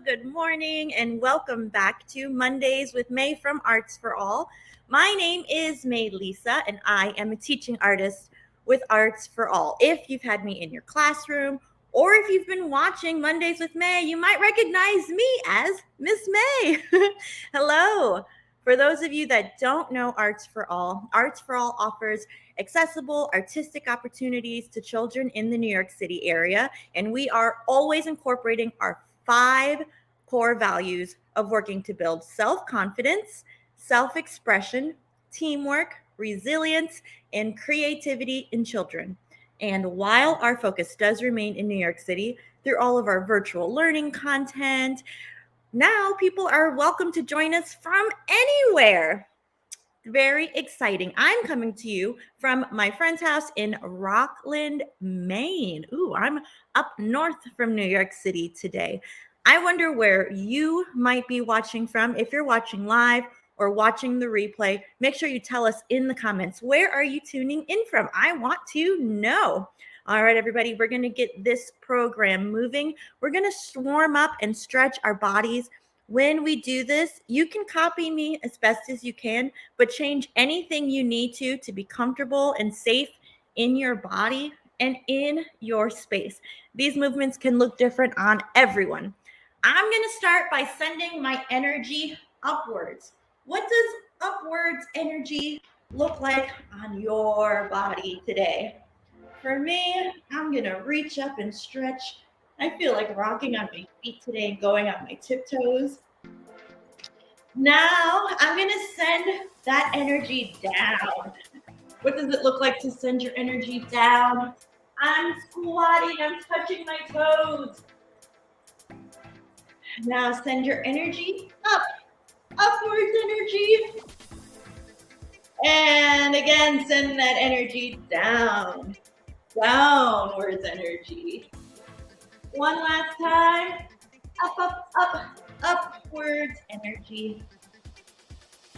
Good morning and welcome back to Mondays with May from Arts for All. My name is Mélissa and I am a teaching artist with Arts for All. If you've had me in your classroom or if you've been watching Mondays with May, you might recognize me as Miss May. Hello. For those of you that don't know Arts for All offers accessible artistic opportunities to children in the New York City area, and we are always incorporating our 5 core values of working to build self-confidence, self-expression, teamwork, resilience, and creativity in children. And while our focus does remain in New York City through all of our virtual learning content, now people are welcome to join us from anywhere. Very exciting. I'm coming to you from my friend's house in Rockland, Maine. Ooh, I'm up north from New York City today. I wonder where you might be watching from. If you're watching live or watching the replay, make sure you tell us in the comments, where are you tuning in from? I want to know. All right, everybody, we're going to get this program moving. We're going to warm up and stretch our bodies. When we do this, you can copy me as best as you can, but change anything you need to be comfortable and safe in your body and in your space. These movements can look different on everyone. I'm going to start by sending my energy upwards. What does upwards energy look like on your body today? For me, I'm going to reach up and stretch. I feel like rocking on my feet today and going on my tiptoes. Now, I'm going to send that energy down. What does it look like to send your energy down? I'm squatting. I'm touching my toes. Now send your energy up, upwards energy. And again, send that energy down, downwards energy. One last time, up, up, up, upwards energy.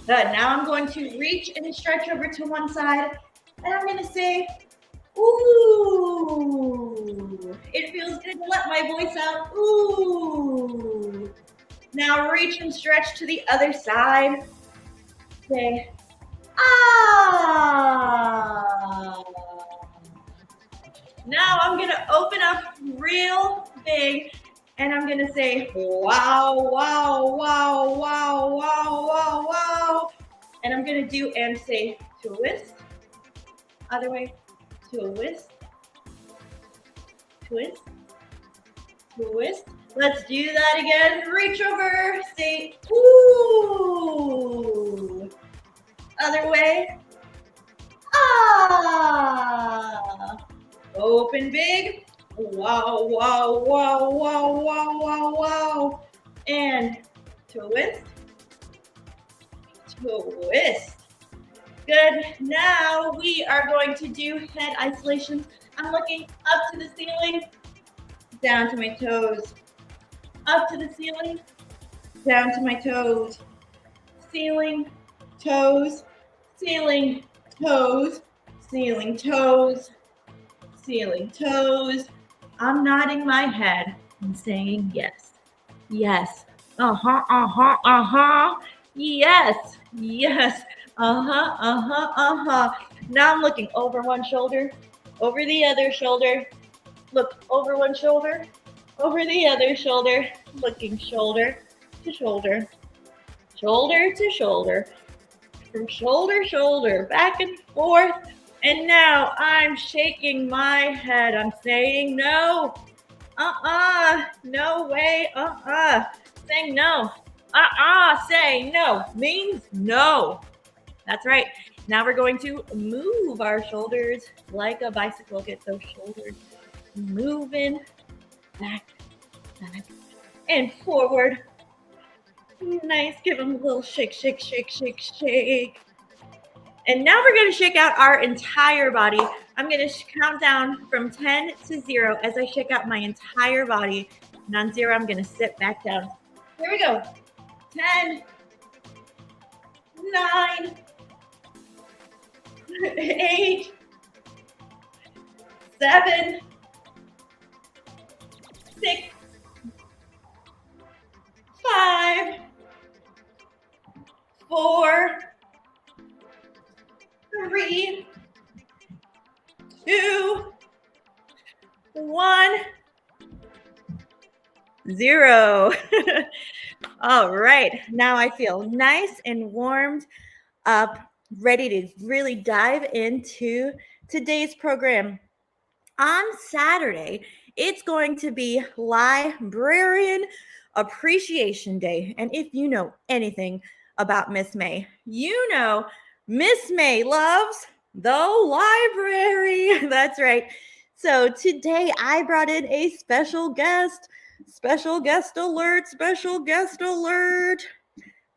Good, now I'm going to reach and stretch over to one side, and I'm gonna say, ooh. It feels good to let my voice out, ooh. Now reach and stretch to the other side. Say, ah. Now I'm gonna open up real big and I'm gonna say, wow, wow, wow, wow, wow, wow, wow. And I'm gonna do and say twist, other way, twist, twist, twist. Let's do that again. Reach over, say, ooh. Other way, ah. Open big, wow, wow, wow, wow, wow, wow, wow. And twist, twist. Good, now we are going to do head isolations. I'm looking up to the ceiling, down to my toes. Up to the ceiling, down to my toes. ceiling, toes, ceiling, toes, ceiling, toes, ceiling, toes. I'm nodding my head and saying yes. Yes. Uh-huh, uh-huh, uh-huh. Yes, yes. Uh-huh, uh-huh, uh-huh. Now I'm looking over one shoulder, over the other shoulder. Look over one shoulder, over the other shoulder. Looking shoulder to shoulder, shoulder to shoulder, from shoulder to shoulder, back and forth. And now I'm shaking my head. I'm saying no. No way. Saying no. Saying no means no. That's right. Now we're going to move our shoulders like a bicycle. Get those shoulders moving back, and forward. Nice. Give them a little shake, shake, shake, shake, shake. And now we're going to shake out our entire body. I'm going to count down from 10 to 0 as I shake out my entire body. And on 0, I'm going to sit back down. Here we go. 10, 9, 8, 7, 6, 5, 4, 3, 2, 1, 0. All right. Now I feel nice and warmed up, ready to really dive into today's program. On Saturday, it's going to be Librarian Appreciation Day. And if you know anything about Miss May, you know Miss May loves the library. That's right. So today I brought in a special guest. Special guest alert, special guest alert.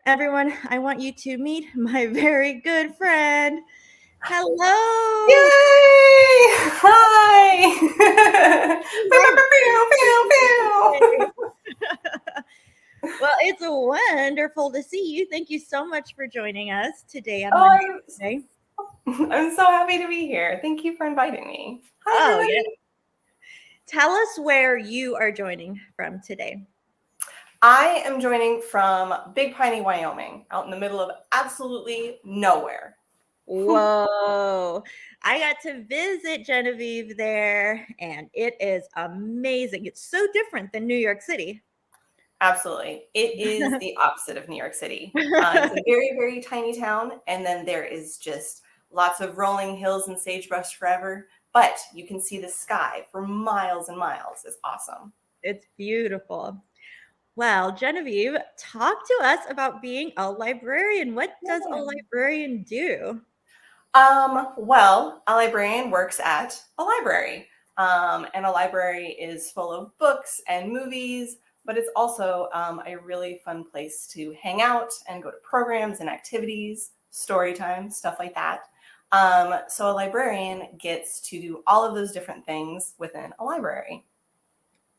Everyone, I want you to meet my very good friend. Hello. Yay! Hi! Well, it's wonderful to see you. Thank you so much for joining us today on Monday. I'm so happy to be here. Thank you for inviting me. Hi, everybody. Yeah. Tell us where you are joining from today. I am joining from Big Piney, Wyoming, out in the middle of absolutely nowhere. Whoa. I got to visit Genevieve there, and it is amazing. It's so different than New York City. Absolutely. It is the opposite of New York City. It's a very, very tiny town, and then there is just lots of rolling hills and sagebrush forever, but you can see the sky for miles and miles. It's awesome. It's beautiful. Well, Genevieve, talk to us about being a librarian. What does a librarian do? Well, a librarian works at a library, and a library is full of books and movies, but it's also a really fun place to hang out and go to programs and activities, story time, stuff like that. So a librarian gets to do all of those different things within a library.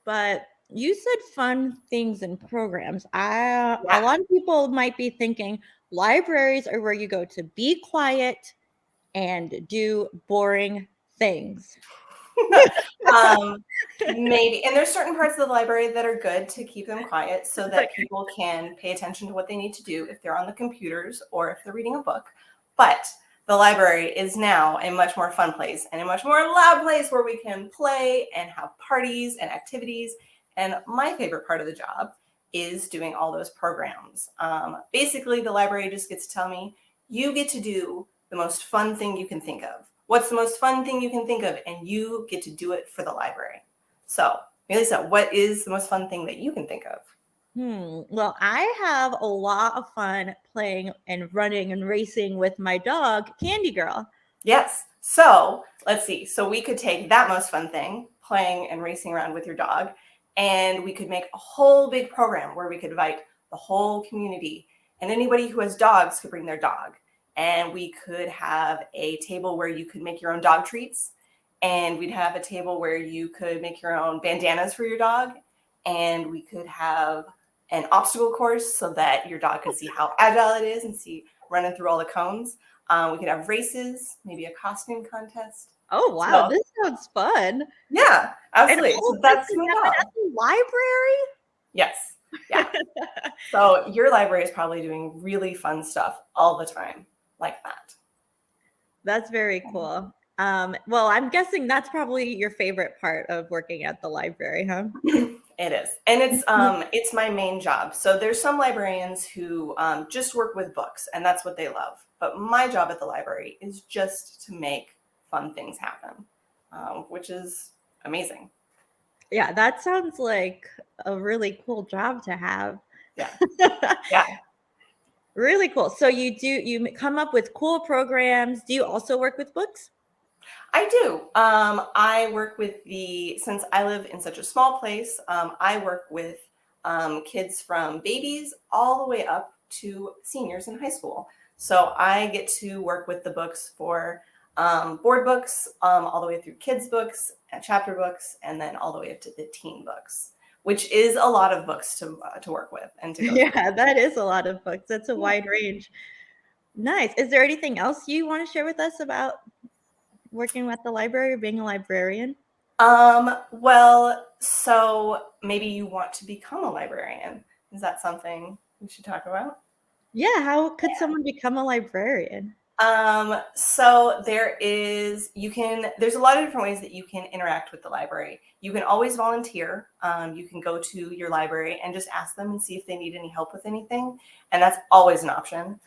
But you said fun things and programs. A lot of people might be thinking libraries are where you go to be quiet and do boring things. Maybe. And there's certain parts of the library that are good to keep them quiet so that people can pay attention to what they need to do if they're on the computers or if they're reading a book. But the library is now a much more fun place and a much more loud place where we can play and have parties and activities. And my favorite part of the job is doing all those programs. Basically, the library just gets to tell me, you get to do the most fun thing you can think of. What's the most fun thing you can think of? And you get to do it for the library. So, Mélissa, what is the most fun thing that you can think of? Well, I have a lot of fun playing and running and racing with my dog, Candy Girl. Yes. So let's see. So we could take that most fun thing, playing and racing around with your dog, and we could make a whole big program where we could invite the whole community, and anybody who has dogs could bring their dog. And we could have a table where you could make your own dog treats. And we'd have a table where you could make your own bandanas for your dog. And we could have an obstacle course so that your dog could see how agile it is and see running through all the cones. We could have races, maybe a costume contest. Oh, wow. This sounds fun. Yeah, absolutely. And all So that's this my is job. at the library? Yes. Yeah. So your library is probably doing really fun stuff all the time like that. That's very cool. Well, I'm guessing that's probably your favorite part of working at the library, huh? It is. And it's my main job. So there's some librarians who just work with books and that's what they love. But my job at the library is just to make fun things happen, which is amazing. Yeah, that sounds like a really cool job to have. Yeah. Yeah. Really cool. So you come up with cool programs. Do you also work with books? I do. I work with since I live in such a small place, I work with kids from babies all the way up to seniors in high school. So I get to work with the books for board books, all the way through kids books, and chapter books, and then all the way up to the teen books, which is a lot of books to work with and to go through. Yeah, that is a lot of books. That's a wide range. Nice. Is there anything else you want to share with us about working at the library or being a librarian? Well, so maybe you want to become a librarian. Is that something we should talk about? Yeah, how could someone become a librarian? So there's a lot of different ways that you can interact with the library. You can always volunteer. You can go to your library and just ask them and see if they need any help with anything. And that's always an option.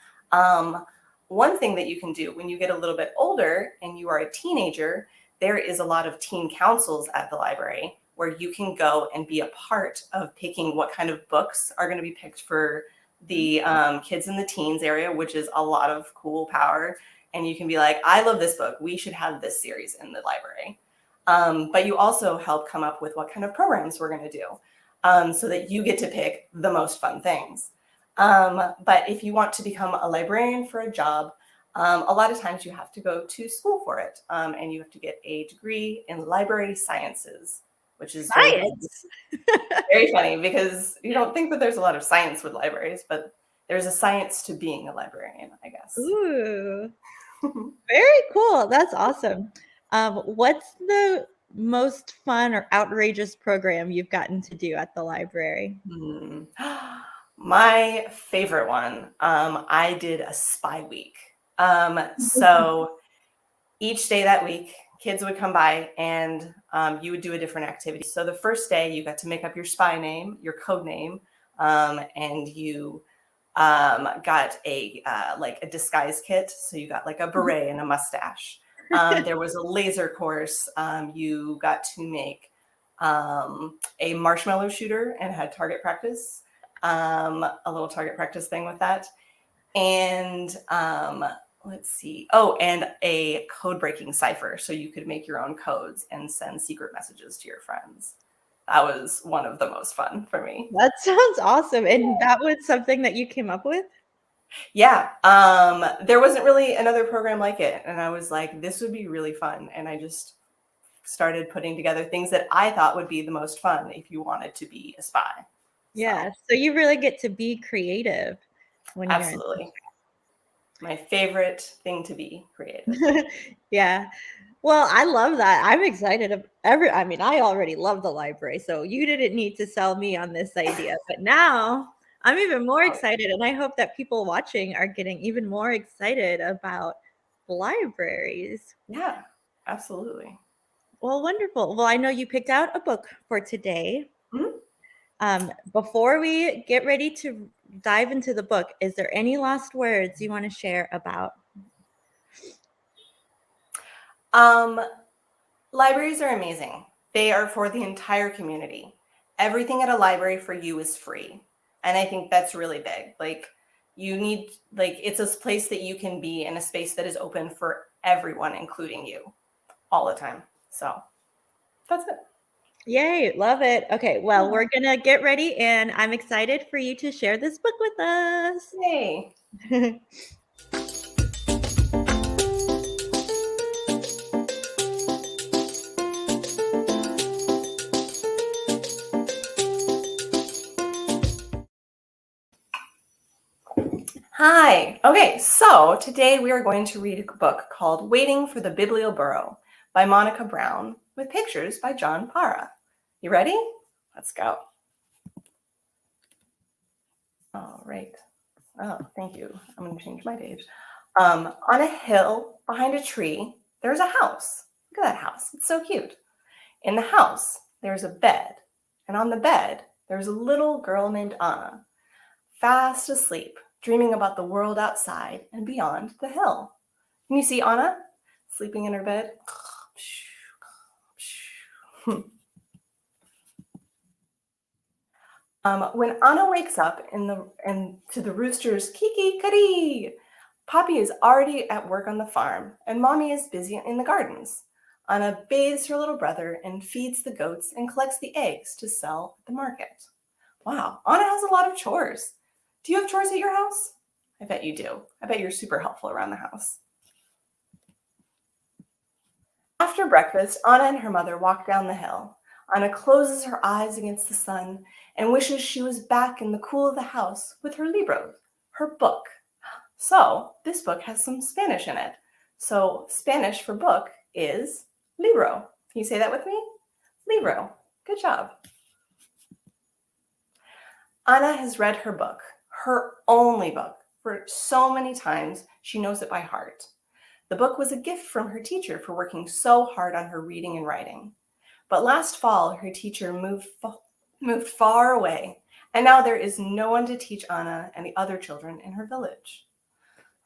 One thing that you can do when you get a little bit older and you are a teenager, there is a lot of teen councils at the library where you can go and be a part of picking what kind of books are going to be picked for the kids in the teens area, which is a lot of cool power. And you can be like, I love this book. We should have this series in the library. But you also help come up with what kind of programs we're going to do so that you get to pick the most fun things. But if you want to become a librarian for a job, a lot of times you have to go to school for it. And you have to get a degree in library sciences, which is Science. very funny because you don't think that there's a lot of science with libraries, but there's a science to being a librarian, I guess. Ooh, very cool. That's awesome. What's the most fun or outrageous program you've gotten to do at the library? My favorite one, I did a spy week. So each day that week, kids would come by and you would do a different activity. So the first day you got to make up your spy name, your code name, and you got like a disguise kit. So you got like a beret and a mustache. There was a laser course. You got to make a marshmallow shooter and had target practice, a little target practice thing with that. And let's see. Oh, and a code breaking cipher. So you could make your own codes and send secret messages to your friends. That was one of the most fun for me. That sounds awesome. And that was something that you came up with? Yeah. There wasn't really another program like it. And I was like, this would be really fun. And I just started putting together things that I thought would be the most fun if you wanted to be a spy. Yeah. So you really get to be creative when you're absolutely. My favorite thing to be creative. Yeah. Well, I love that. I'm excited. I mean, I already love the library, so you didn't need to sell me on this idea. But now I'm even more excited, and I hope that people watching are getting even more excited about libraries. Yeah, absolutely. Well, wonderful. Well, I know you picked out a book for today. Mm-hmm. Before we get ready to dive into the book, is there any last words you want to share about? Libraries are amazing. They are for the entire community. Everything at a library for you is free. And I think that's really big. Like it's a place that you can be in a space that is open for everyone, including you, all the time. So that's it. Yay, love it. Okay, well, we're gonna get ready and I'm excited for you to share this book with us. Yay. Hi. Okay, so today we are going to read a book called Waiting for the Biblioburro by Monica Brown with pictures by John Para. You ready? Let's go. All right. Oh, thank you. I'm going to change my page. On a hill behind a tree, there's a house. Look at that house. It's so cute. In the house, there's a bed. And on the bed, there's a little girl named Anna, fast asleep, dreaming about the world outside and beyond the hill. Can you see Anna sleeping in her bed? When Anna wakes up to the rooster's kiki-kari, Poppy is already at work on the farm, and Mommy is busy in the gardens. Anna bathes her little brother and feeds the goats and collects the eggs to sell at the market. Wow, Anna has a lot of chores. Do you have chores at your house? I bet you do. I bet you're super helpful around the house. After breakfast, Anna and her mother walk down the hill. Anna closes her eyes against the sun and wishes she was back in the cool of the house with her libro, her book. So this book has some Spanish in it. So Spanish for book is libro. Can you say that with me? Libro. Good job. Anna has read her book, her only book, for so many times she knows it by heart. The book was a gift from her teacher for working so hard on her reading and writing. But last fall, her teacher moved far away, and now there is no one to teach Anna and the other children in her village.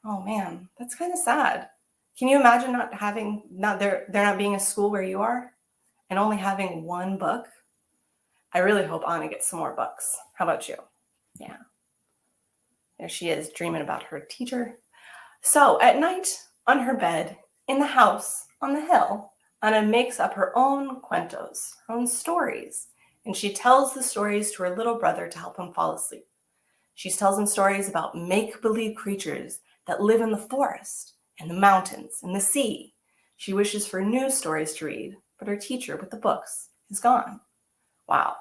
Oh man, that's kind of sad. Can you imagine there not being a school where you are and only having one book? I really hope Anna gets some more books. How about you? Yeah. There she is, dreaming about her teacher. So at night, on her bed, in the house, on the hill, Anna makes up her own cuentos, her own stories, and she tells the stories to her little brother to help him fall asleep. She tells him stories about make-believe creatures that live in the forest and the mountains and the sea. She wishes for new stories to read, but her teacher with the books is gone. Wow.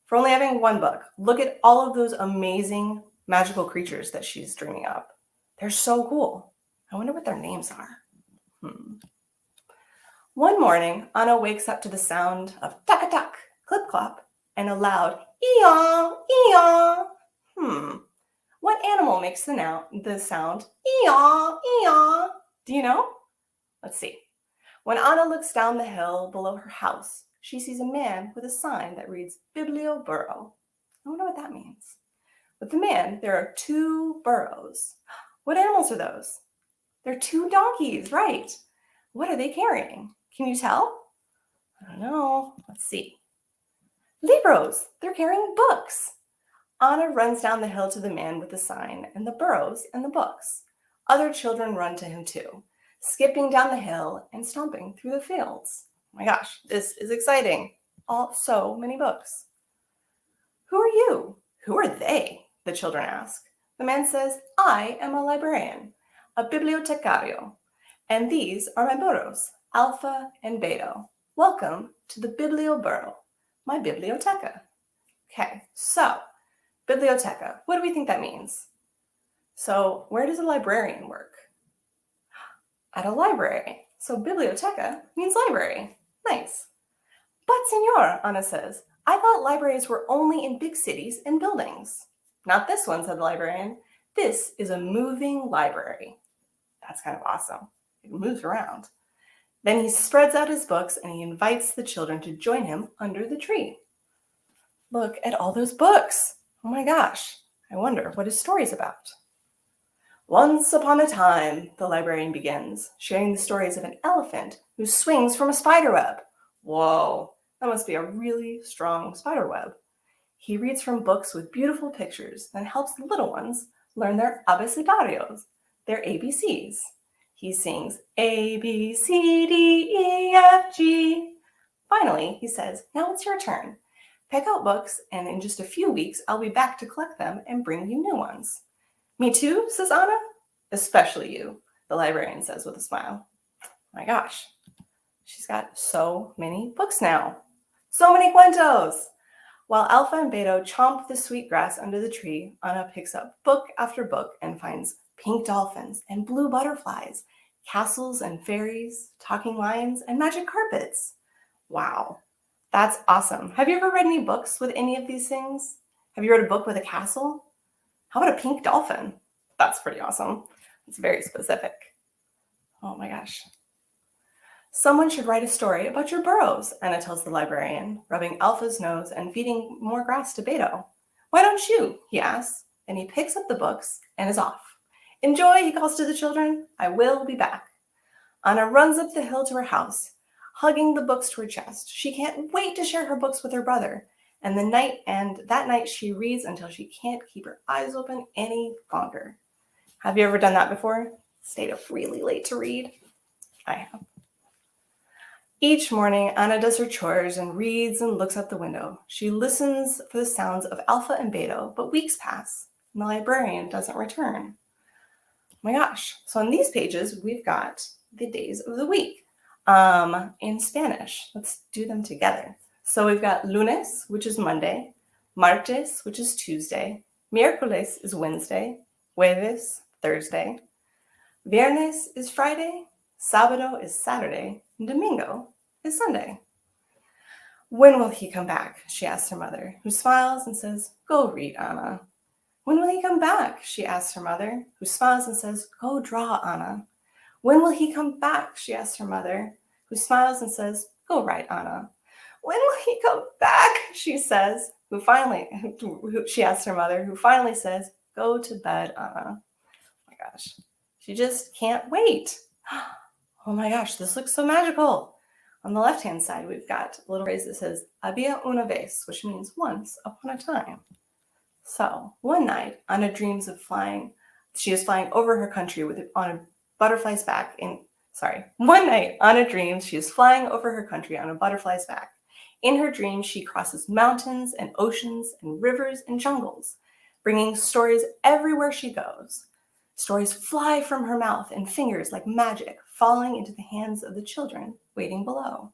For only having one book, look at all of those amazing magical creatures that she's dreaming up. They're so cool. I wonder what their names are. One morning, Anna wakes up to the sound of tuck-a-tuck, clip-clop, and a loud ee-yaw, ee-yaw. What animal makes the sound ee-yaw, ee-yaw? Do you know? Let's see. When Anna looks down the hill below her house, she sees a man with a sign that reads Biblioburro. I wonder what that means. With the man, there are 2 burros. What animals are those? They're 2 donkeys, right? What are they carrying? Can you tell? I don't know. Let's see. Libros. They're carrying books. Anna runs down the hill to the man with the sign and the burros and the books. Other children run to him too, skipping down the hill and stomping through the fields. Oh my gosh, this is exciting. So many books. Who are you? Who are they? The children ask. The man says, I am a librarian, a bibliotecario, and these are my burros, Alpha and Beta. Welcome to the Biblioburro, my biblioteca. Okay, so biblioteca, what do we think that means? So where does a librarian work? At a library. So biblioteca means library. Nice. But senor, Anna says, I thought libraries were only in big cities and buildings. Not this one, said the librarian. This is a moving library. That's kind of awesome. It moves around. Then he spreads out his books and he invites the children to join him under the tree. Look at all those books. Oh my gosh. I wonder what his story's about. Once upon a time, the librarian begins, sharing the stories of an elephant who swings from a spider web. Whoa, that must be a really strong spider web. He reads from books with beautiful pictures and helps the little ones learn their abecedarios, their ABCs. He sings A, B, C, D, E, F, G. Finally, he says, now it's your turn. Pick out books, and in just a few weeks, I'll be back to collect them and bring you new ones. Me too, says Anna. Especially you, the librarian says with a smile. My gosh, she's got so many books now. So many cuentos. While Alpha and Beta chomp the sweet grass under the tree, Anna picks up book after book and finds pink dolphins and blue butterflies, castles and fairies, talking lions, and magic carpets. Wow, that's awesome. Have you ever read any books with any of these things? Have you read a book with a castle? How about a pink dolphin? That's pretty awesome. It's very specific. Oh my gosh. Someone should write a story about your burrows, Anna tells the librarian, rubbing Alpha's nose and feeding more grass to Beto. Why don't you? He asks, and he picks up the books and is off. Enjoy, he calls to the children. I will be back. Anna runs up the hill to her house, hugging the books to her chest. She can't wait to share her books with her brother. And that night she reads until she can't keep her eyes open any longer. Have you ever done that before? Stayed up really late to read? I have. Each morning, Anna does her chores and reads and looks out the window. She listens for the sounds of Alpha and Beta, but weeks pass, and the librarian doesn't return. Oh my gosh. So on these pages, we've got the days of the week in Spanish. Let's do them together. So we've got lunes, which is Monday, martes, which is Tuesday, miércoles is Wednesday, jueves, Thursday, viernes is Friday, sábado is Saturday, and domingo is Sunday. When will he come back? She asks her mother, who smiles and says, go read, Anna. When will he come back? She asks her mother, who smiles and says, go draw, Anna. When will he come back? She asks her mother, who smiles and says, go write, Anna. When will he come back? She says, she asks her mother, who finally says, go to bed, Anna. Oh my gosh, she just can't wait. Oh my gosh, this looks so magical. On the left-hand side, we've got a little phrase that says, había una vez, which means once upon a time. So one night, Anna dreams of flying. She is flying over her country on a butterfly's back. One night, Anna dreams she is flying over her country on a butterfly's back. In her dreams, she crosses mountains and oceans and rivers and jungles, bringing stories everywhere she goes. Stories fly from her mouth and fingers like magic, falling into the hands of the children waiting below.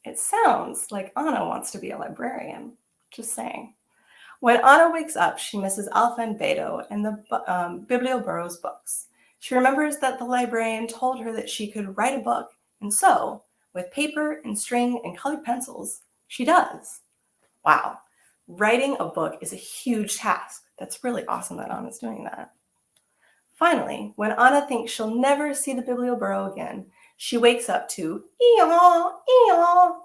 It sounds like Anna wants to be a librarian. Just saying. When Anna wakes up, she misses Alpha and Beto and the Biblioburro's books. She remembers that the librarian told her that she could write a book, and so, with paper and string and colored pencils, she does. Wow, writing a book is a huge task. That's really awesome that Anna's doing that. Finally, when Anna thinks she'll never see the Biblioburro again, she wakes up to ee-aw, ee-aw,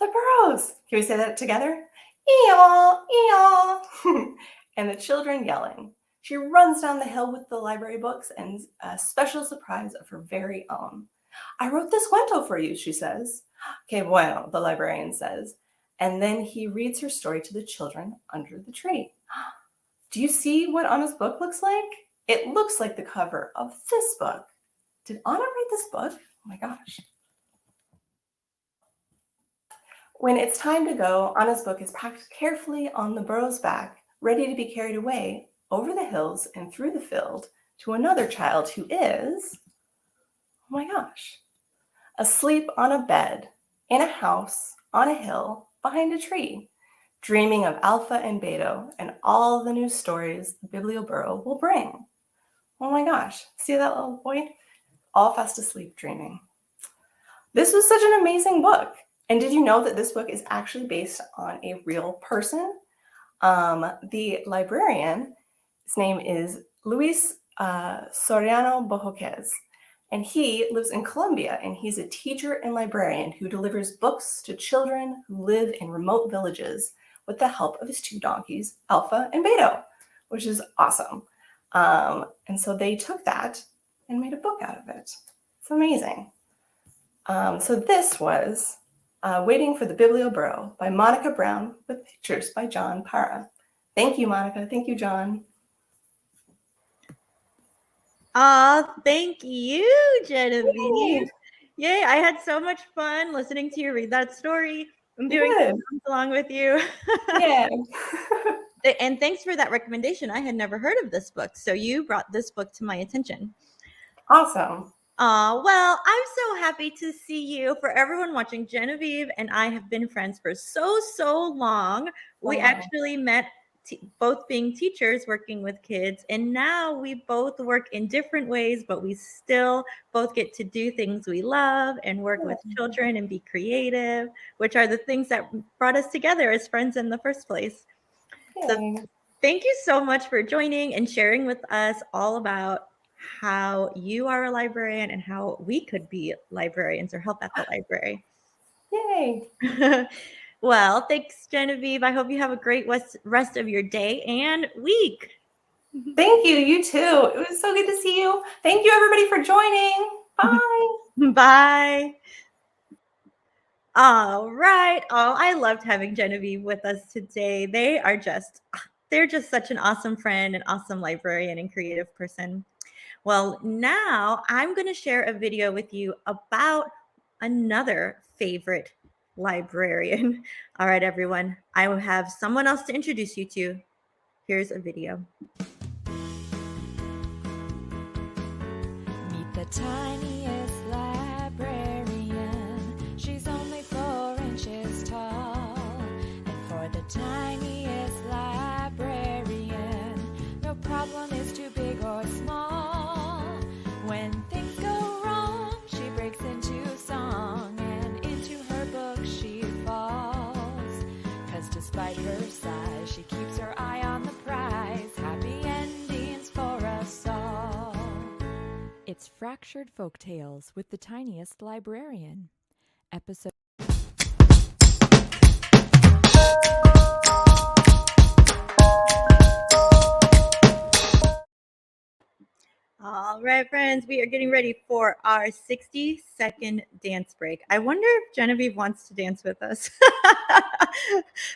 the burrows. Can we say that together? Ee-aw, ee-aw, and the children yelling. She runs down the hill with the library books and a special surprise of her very own. I wrote this cuento for you, she says. Que bueno, the librarian says. And then he reads her story to the children under the tree. Do you see what Anna's book looks like? It looks like the cover of this book. Did Anna write this book? Oh my gosh. When it's time to go, Anna's book is packed carefully on the burro's back, ready to be carried away over the hills and through the field to another child who is, oh my gosh, asleep on a bed, in a house, on a hill, behind a tree, dreaming of Alpha and Beta and all the new stories the Biblioburro will bring. Oh my gosh, see that little boy? All fast asleep dreaming. This was such an amazing book. And did you know that this book is actually based on a real person? The librarian, his name is Luis Soriano Bojoquez, and he lives in Colombia, and he's a teacher and librarian who delivers books to children who live in remote villages with the help of his two donkeys, Alpha and Beta, which is awesome. And so they took that and made a book out of it. It's amazing. So this was Waiting for the Biblioburro by Monica Brown with pictures by John Parra. Thank you, Monica. Thank you, John. Thank you, Genevieve. Yay, I had so much fun listening to you read that story. I'm doing along with you. Yeah. And thanks for that recommendation. I had never heard of this book, so you brought this book to my attention. Awesome. Well, I'm so happy to see you. For everyone watching, Genevieve and I have been friends for so long. We actually met both being teachers working with kids, and now we both work in different ways, but we still both get to do things we love and work with children and be creative, which are the things that brought us together as friends in the first place. So thank you so much for joining and sharing with us all about how you are a librarian and how we could be librarians or help at the library. Yay. Well, thanks, Genevieve. I hope you have a great rest of your day and week. Thank you. You too. It was so good to see you. Thank you, everybody, for joining. Bye. Bye. All right. Oh, I loved having Genevieve with us today. They're just such an awesome friend, an awesome librarian and creative person. Well, now I'm going to share a video with you about another favorite librarian. All right, everyone. I will have someone else to introduce you to. Here's a video. Meet the tiniest librarian. She's only 4 inches tall. And for the tiniest librarian, no problem is too big or small. When things go wrong, she breaks into song, and into her book she falls. 'Cause despite her size, she keeps her eye on the prize. Happy endings for us all. It's Fractured Folktales with the Tiniest Librarian. Episode. All right, friends, we are getting ready for our 60-second dance break. I wonder if Genevieve wants to dance with us.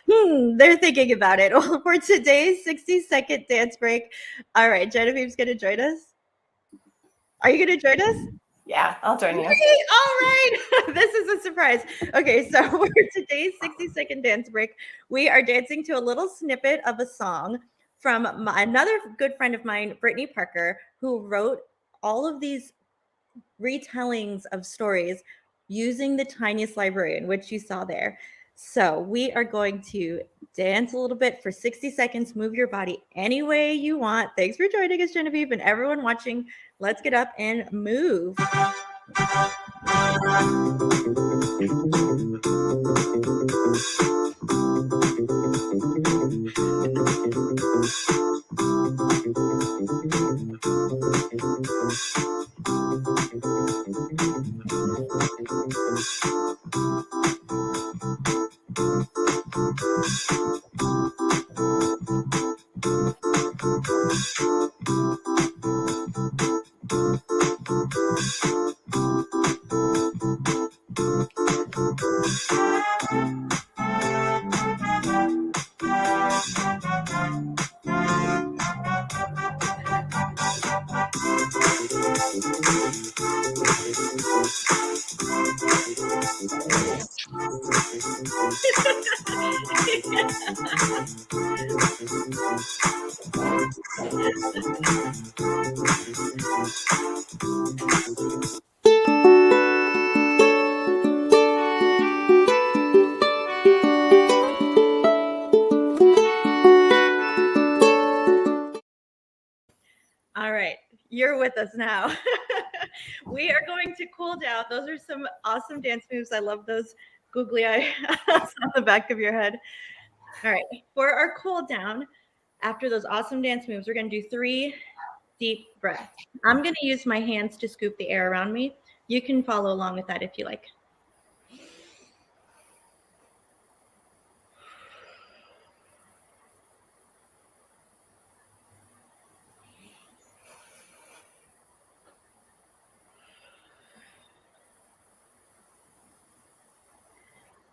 They're thinking about it. Well, for today's 60-second dance break, all right, Genevieve's going to join us. Are you going to join us? Yeah, I'll join you. All right. This is a surprise. Okay, so for today's 60-second dance break, we are dancing to a little snippet of a song from another good friend of mine, Brittany Parker, who wrote all of these retellings of stories using the Tiniest Librarian, which you saw there. So we are going to dance a little bit for 60 seconds, move your body any way you want. Thanks for joining us, Genevieve, and everyone watching. Let's get up and move. All right, you're with us now. We are going to cool down. Those are some awesome dance moves. I love those googly eyes on the back of your head. All right, for our cool down, after those awesome dance moves, we're going to do 3 deep breaths. I'm going to use my hands to scoop the air around me. You can follow along with that if you like.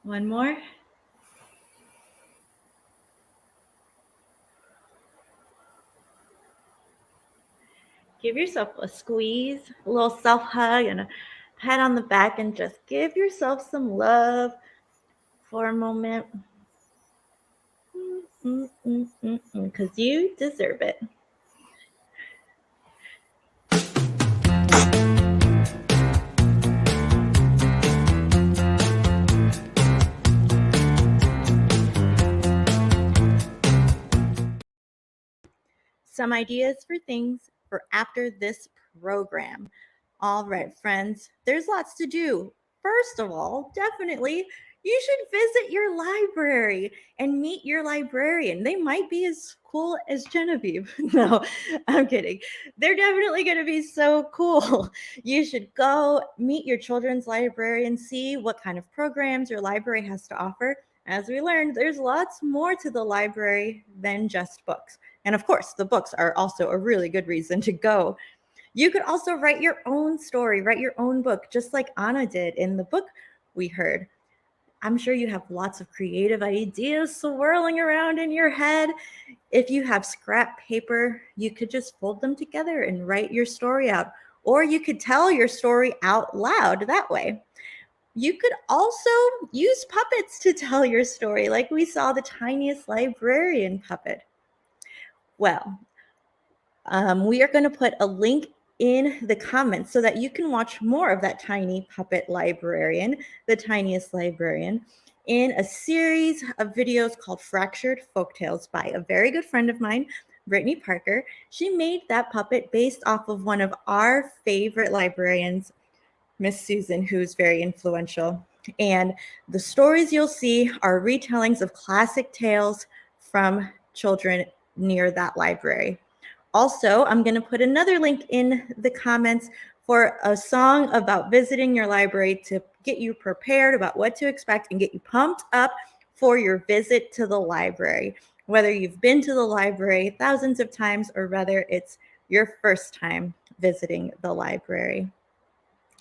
One more. Give yourself a squeeze, a little self-hug, and a pat on the back, and just give yourself some love for a moment. Because you deserve it. some ideas for things for after this program. All right, friends, there's lots to do. First of all, definitely, you should visit your library and meet your librarian. They might be as cool as Genevieve. No, I'm kidding. They're definitely going to be so cool. You should go meet your children's librarian, see what kind of programs your library has to offer. As we learned, there's lots more to the library than just books. And of course, the books are also a really good reason to go. You could also write your own story, write your own book, just like Anna did in the book we heard. I'm sure you have lots of creative ideas swirling around in your head. If you have scrap paper, you could just fold them together and write your story out. Or you could tell your story out loud that way. You could also use puppets to tell your story, like we saw the Tiniest librarian puppet. Well, we are going to put a link in the comments so that you can watch more of that tiny puppet librarian, the Tiniest librarian, in a series of videos called Fractured Folktales by a very good friend of mine, Brittany Parker. She made that puppet based off of one of our favorite librarians, Miss Susan, who's very influential. And the stories you'll see are retellings of classic tales from children near that library. Also, I'm going to put another link in the comments for a song about visiting your library to get you prepared about what to expect and get you pumped up for your visit to the library. Whether you've been to the library thousands of times or whether it's your first time visiting the library.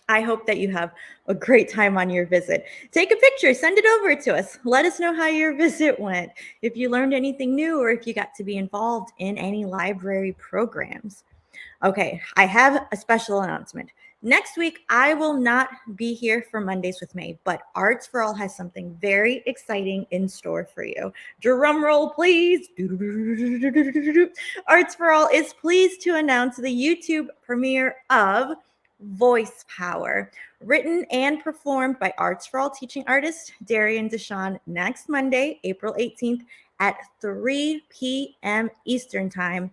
I hope that you have a great time on your visit. Take a picture, send it over to us. Let us know how your visit went, if you learned anything new, or if you got to be involved in any library programs. Okay, I have a special announcement. Next week, I will not be here for Mondays with May, but Arts for All has something very exciting in store for you. Drum roll, please. Arts for All is pleased to announce the YouTube premiere of Voice Power, written and performed by Arts for All teaching artist Darian Deshawn next Monday, April 18th at 3 p.m. Eastern Time.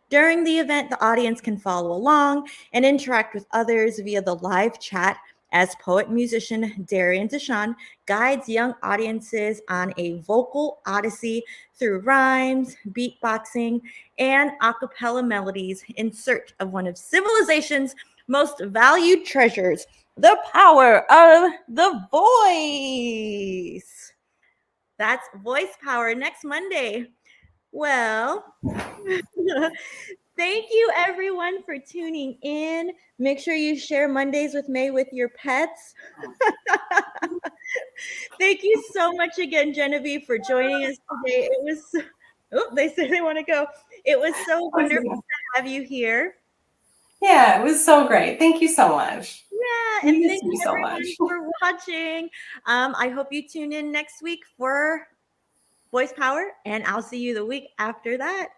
During the event, the audience can follow along and interact with others via the live chat as poet-musician Darian Deshawn guides young audiences on a vocal odyssey through rhymes, beatboxing, and a cappella melodies in search of one of civilization's most valued treasures, the power of the voice. That's Voice Power next Monday. Well, thank you everyone for tuning in. Make sure you share Mondays with May with your pets. Thank you so much again, Genevieve, for joining us today. It was, they say they want to go. It was so wonderful to have you here. Yeah, it was so great. Thank you so much. Yeah, and thank you everyone for watching. I hope you tune in next week for Voice Power, and I'll see you the week after that.